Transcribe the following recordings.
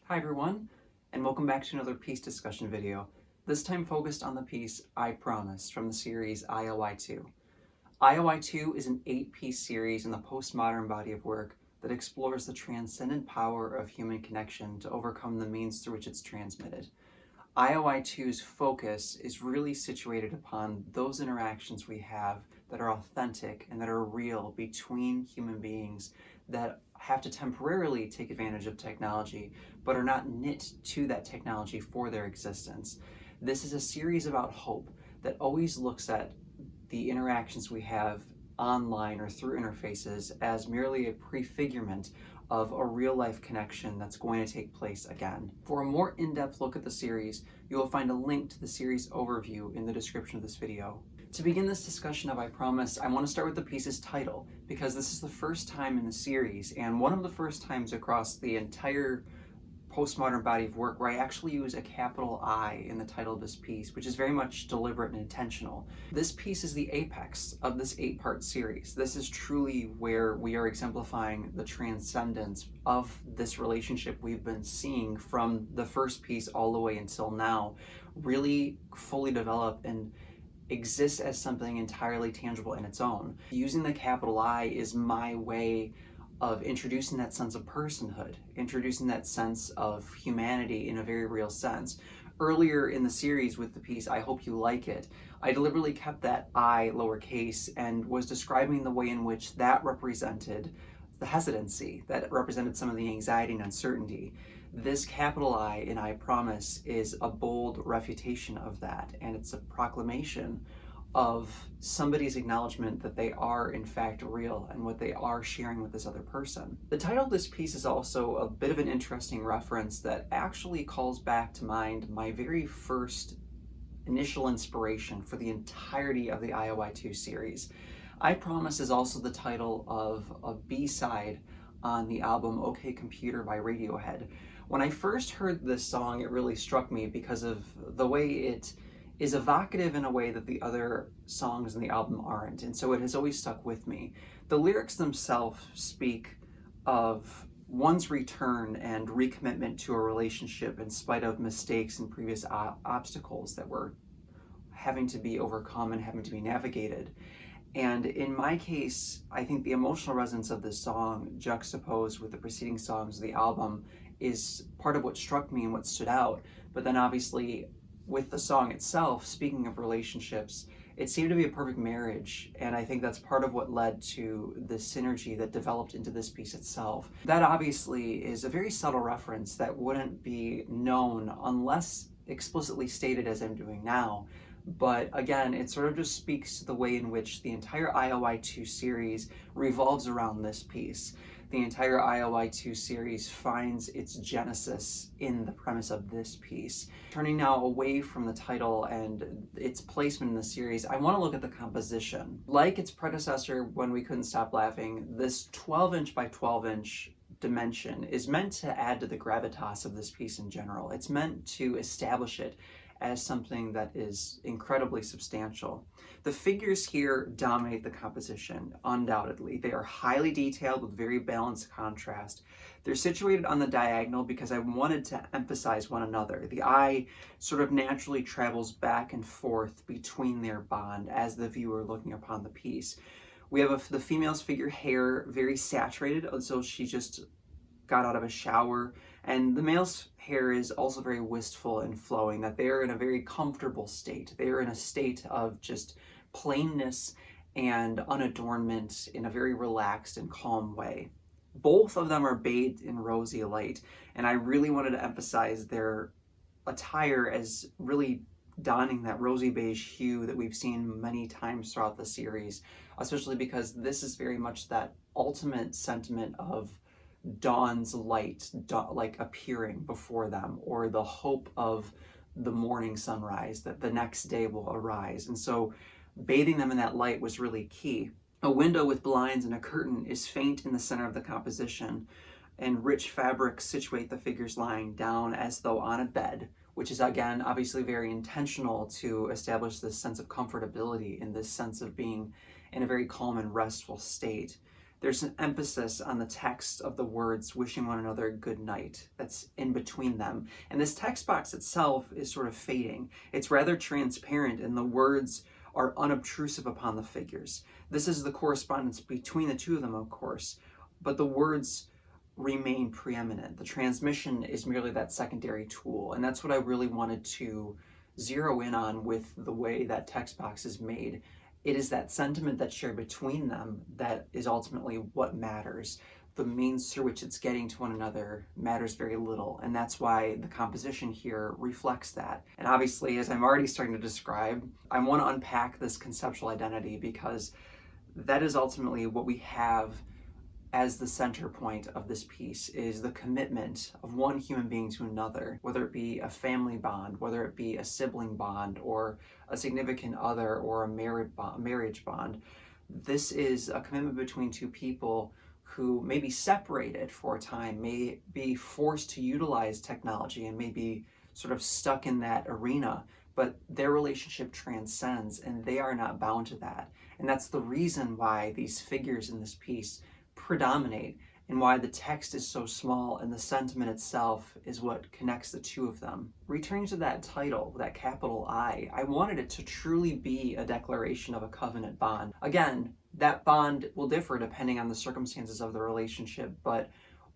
Hi everyone, and welcome back to another piece discussion video, this time focused on the piece I Promise from the series IOI2. IOI2 is an 8-piece series in the postmodern body of work that explores the transcendent power of human connection to overcome the means through which it's transmitted. IOI2's focus is really situated upon those interactions we have that are authentic and that are real between human beings that have to temporarily take advantage of technology but are not knit to that technology for their existence. This is a series about hope that always looks at the interactions we have online or through interfaces as merely a prefigurement of a real-life connection that's going to take place again. For a more in-depth look at the series, you will find a link to the series overview in the description of this video. To begin this discussion of I Promise, I want to start with the piece's title, because this is the first time in the series, and one of the first times across the entire postmodern body of work where I actually use a capital I in the title of this piece, which is very much deliberate and intentional. This piece is the apex of this 8-part series. This is truly where we are exemplifying the transcendence of this relationship we've been seeing from the first piece all the way until now, really fully develop and exist as something entirely tangible in its own. Using the capital I is my way of introducing that sense of personhood, introducing that sense of humanity in a very real sense. Earlier in the series with the piece, I Hope You Like It, I deliberately kept that I lowercase and was describing the way in which that represented the hesitancy, that represented some of the anxiety and uncertainty. This capital I in I Promise is a bold refutation of that, and it's a proclamation of somebody's acknowledgement that they are in fact real and what they are sharing with this other person. The title of this piece is also a bit of an interesting reference that actually calls back to mind my very first initial inspiration for the entirety of the IOI2 series. I Promise is also the title of a B-side on the album OK Computer by Radiohead. When I first heard this song, it really struck me because of the way it is evocative in a way that the other songs in the album aren't, and so it has always stuck with me. The lyrics themselves speak of one's return and recommitment to a relationship in spite of mistakes and previous obstacles that were having to be overcome and having to be navigated. And in my case, I think the emotional resonance of this song, juxtaposed with the preceding songs of the album, is part of what struck me and what stood out. But then obviously, with the song itself, speaking of relationships, it seemed to be a perfect marriage, and I think that's part of what led to the synergy that developed into this piece itself. That obviously is a very subtle reference that wouldn't be known unless explicitly stated as I'm doing now. But again, it sort of just speaks to the way in which the entire IOI2 series revolves around this piece. The entire IOI2 series finds its genesis in the premise of this piece. Turning now away from the title and its placement in the series, I want to look at the composition. Like its predecessor, When We Couldn't Stop Laughing, this 12-inch by 12-inch dimension is meant to add to the gravitas of this piece in general. It's meant to establish it as something that is incredibly substantial. The figures here dominate the composition, undoubtedly. They are highly detailed with very balanced contrast. They're situated on the diagonal because I wanted to emphasize one another. The eye sort of naturally travels back and forth between their bond as the viewer looking upon the piece. We have the female's figure hair very saturated, so she just got out of a shower, and the male's hair is also very wistful and flowing, that they're in a very comfortable state. They're in a state of just plainness and unadornment in a very relaxed and calm way. Both of them are bathed in rosy light, and I really wanted to emphasize their attire as really donning that rosy beige hue that we've seen many times throughout the series, especially because this is very much that ultimate sentiment of dawn's light, like appearing before them, or the hope of the morning sunrise, that the next day will arise. And so bathing them in that light was really key. A window with blinds and a curtain is faint in the center of the composition, and rich fabrics situate the figures lying down as though on a bed, which is again obviously very intentional to establish this sense of comfortability and this sense of being in a very calm and restful state. there's an emphasis on the text of the words wishing one another good night that's in between them. And this text box itself is sort of fading. It's rather transparent, and the words are unobtrusive upon the figures. This is the correspondence between the two of them, of course, but the words remain preeminent. The transmission is merely that secondary tool, and that's what I really wanted to zero in on with the way that text box is made. It is that sentiment that's shared between them that is ultimately what matters. The means through which it's getting to one another matters very little, and that's why the composition here reflects that. And obviously, as I'm already starting to describe, I want to unpack this conceptual identity, because that is ultimately what we have as the center point of this piece, is the commitment of one human being to another, whether it be a family bond, whether it be a sibling bond, or a significant other, or a marriage bond. This is a commitment between two people who may be separated for a time, may be forced to utilize technology, and may be sort of stuck in that arena, but their relationship transcends, and they are not bound to that. And that's the reason why these figures in this piece predominate, and why the text is so small and the sentiment itself is what connects the two of them. Returning to that title, that capital I wanted it to truly be a declaration of a covenant bond. Again, that bond will differ depending on the circumstances of the relationship, but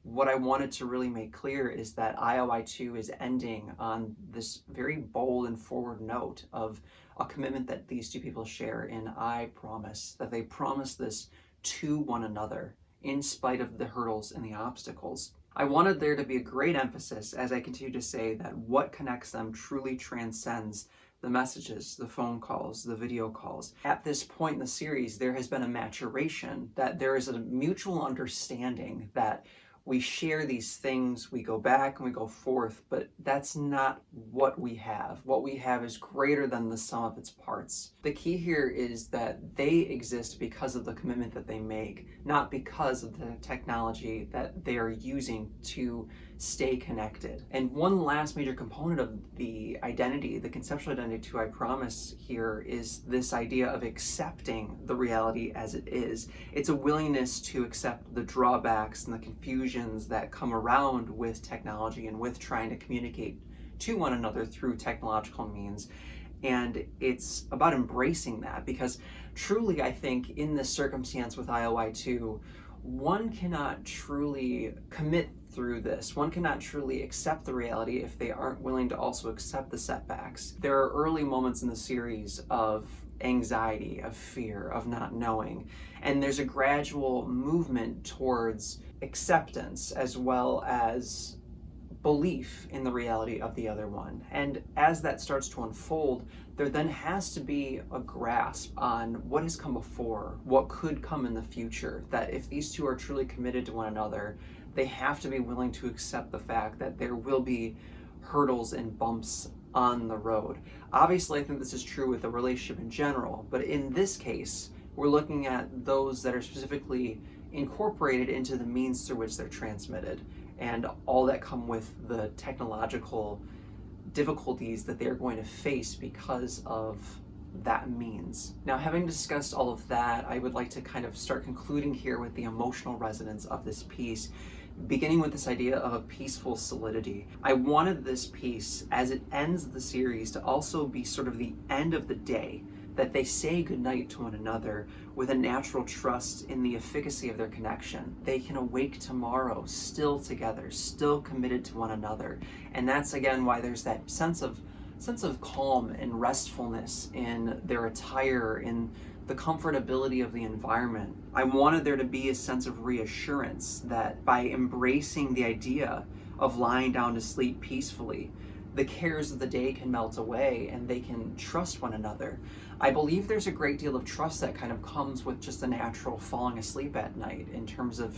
what I wanted to really make clear is that IOI2 is ending on this very bold and forward note of a commitment that these two people share in I promise, that they promise this to one another in spite of the hurdles and the obstacles. I wanted there to be a great emphasis, as I continue to say, that what connects them truly transcends the messages, the phone calls, the video calls. At this point in the series, there has been a maturation, that there is a mutual understanding that we share these things, we go back and we go forth, but that's not what we have. What we have is greater than the sum of its parts. The key here is that they exist because of the commitment that they make, not because of the technology that they are using to stay connected. And one last major component of the identity, the conceptual identity to I promise here, is this idea of accepting the reality as it is. It's a willingness to accept the drawbacks and the confusions that come around with technology and with trying to communicate to one another through technological means. And it's about embracing that, because truly, I think in this circumstance with IOI2, one cannot truly commit through this. One cannot truly accept the reality if they aren't willing to also accept the setbacks. There are early moments in the series of anxiety, of fear, of not knowing, and there's a gradual movement towards acceptance as well as belief in the reality of the other one. And as that starts to unfold, there then has to be a grasp on what has come before, what could come in the future, that if these two are truly committed to one another, they have to be willing to accept the fact that there will be hurdles and bumps on the road. Obviously, I think this is true with the relationship in general, but in this case, we're looking at those that are specifically incorporated into the means through which they're transmitted, and all that come with the technological difficulties that they're going to face because of that means. Now, having discussed all of that, I would like to kind of start concluding here with the emotional resonance of this piece, beginning with this idea of a peaceful solidity. I wanted this piece, as it ends the series, to also be sort of the end of the day, that they say goodnight to one another with a natural trust in the efficacy of their connection. They can awake tomorrow still together, still committed to one another. And that's again why there's that sense of calm and restfulness in their attire, in the comfortability of the environment. I wanted there to be a sense of reassurance that by embracing the idea of lying down to sleep peacefully, the cares of the day can melt away and they can trust one another. I believe there's a great deal of trust that kind of comes with just the natural falling asleep at night, in terms of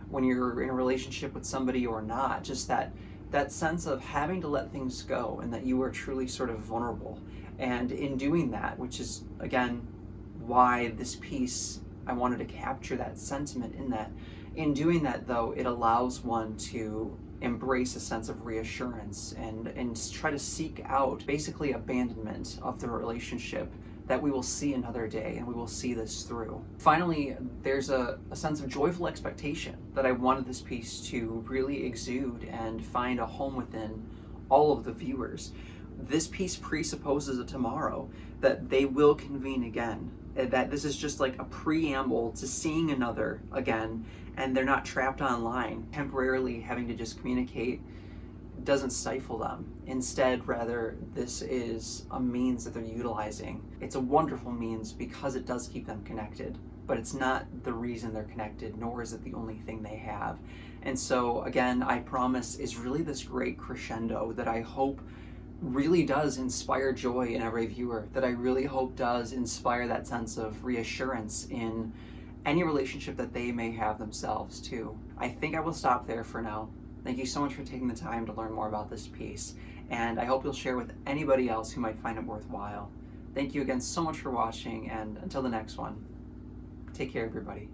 when you're in a relationship with somebody or not, just that sense of having to let things go and that you are truly sort of vulnerable. And in doing that, which is again why this piece, I wanted to capture that sentiment in that. In doing that though, it allows one to embrace a sense of reassurance and try to seek out basically abandonment of the relationship that we will see another day and we will see this through. Finally, there's a sense of joyful expectation that I wanted this piece to really exude and find a home within all of the viewers. This piece presupposes a tomorrow, that they will convene again, that this is just like a preamble to seeing another again, and they're not trapped online, temporarily having to just communicate doesn't stifle them. Instead, rather, this is a means that they're utilizing. It's a wonderful means because it does keep them connected, but it's not the reason they're connected, nor is it the only thing they have. And so, again, I Promise is really this great crescendo that I hope really does inspire joy in every viewer, that I really hope does inspire that sense of reassurance in any relationship that they may have themselves too. I think I will stop there for now. Thank you so much for taking the time to learn more about this piece, and I hope you'll share with anybody else who might find it worthwhile. Thank you again so much for watching, and until the next one, take care everybody.